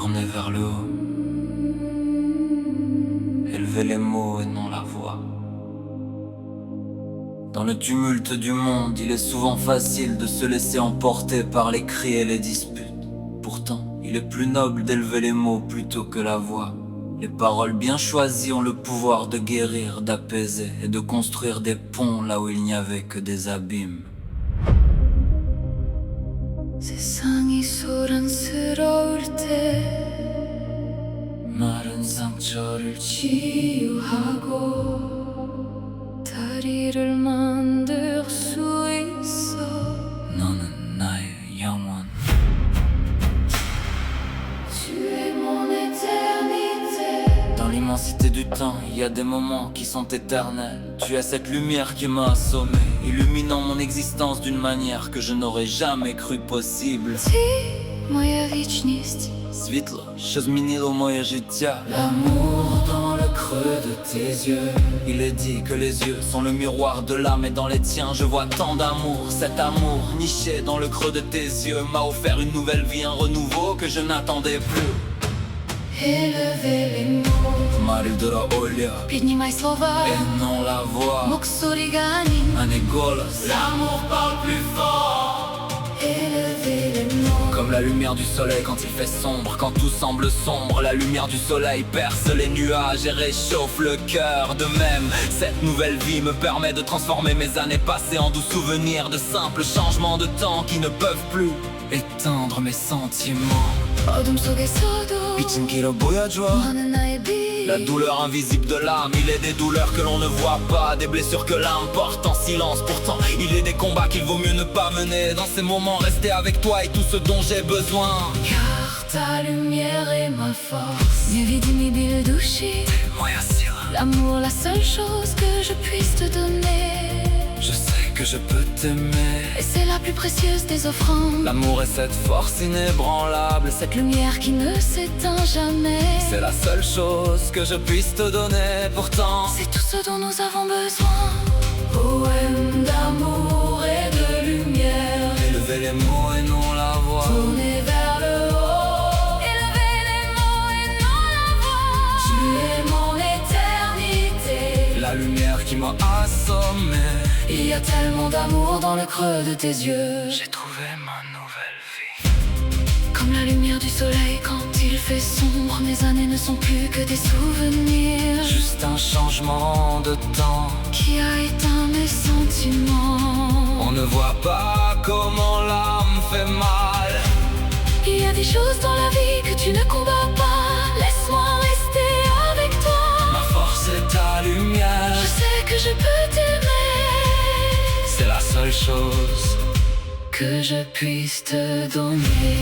tourner vers le haut. Élever les mots et non la voix. Dans le tumulte du monde, il est souvent facile de se laisser emporter par les cris et les disputes. Pourtant, il est plus noble d'élever les mots plutôt que la voix. Les paroles bien choisies ont le pouvoir de guérir, d'apaiser et de construire des ponts là où il n'y avait que des abîmes. 세상이 소란스러울 때 마른 상처를 치유하고 다리를 만들 수 있어. 너는 나의 영원. Tu es mon éternité. Dans l'immensité du temps, il y a des moments qui sont éternels. Tu es cette lumière qui m'a assommé, illuminant mon existence d'une manière que je n'aurais jamais cru possible. Ty, moja wieczność. Світло, що змінило моє життя. L'amour dans le creux de tes yeux. Il est dit que les yeux sont le miroir de l'âme et dans les tiens je vois tant d'amour. Cet amour niché dans le creux de tes yeux m'a offert une nouvelle vie, un renouveau que je n'attendais plus. Élever les mots. 말을 들어 올려 Піднімай слова. et non la voix. 목소리가 아닌 Un égolos. L'amour parle plus fort. élever les mots. Comme la lumière du soleil quand il fait sombre, quand tout semble sombre, la lumière du soleil perce les nuages et réchauffe le cœur. De même, cette nouvelle vie me permet de transformer mes années passées en doux souvenirs, de simples changements de temps qui ne peuvent plus éteindre mes sentiments. 어둠 속에서도 빛은 길어 보여줘. 너는 나의 빛. La douleur invisible de l'âme, il est des douleurs que l'on ne voit pas, des blessures que l'âme porte en silence. Pourtant, il est des combats qu'il vaut mieux ne pas mener. Dans ces moments, rester avec toi est tout ce dont j'ai besoin. Car ta lumière est ma force. невидимый 빌душ이. Moja sila. L'amour, la seule chose que je puisse te donner. Je sais que je peux t'aimer. Et c'est la plus précieuse des offrandes. L'amour est cette force inébranlable, Cette lumière qui ne s'éteint jamais. c'est la seule chose que je puisse te donner. Pourtant, C'est tout ce dont nous avons besoin. Poème d'amour et de lumière. élever les mots et non la voix. Tourner vers le haut. Élever les mots et non la voix. Tu es mon éternité. La lumière qui m'a assommé. Il y a tellement d'amour dans le creux de tes yeux. J'ai trouvé ma nouvelle vie. Comme la lumière du soleil quand il fait sombre. Mes années ne sont plus que des souvenirs. Juste un changement de temps. Qui a éteint mes sentiments. On ne voit pas comment l'âme fait mal. Il y a des choses dans la vie que tu ne combats pas. Laisse-moi rester avec toi. Ma force est ta lumière. Je sais que je peux t'aimer. C'est la seule chose Que je puisse te donner.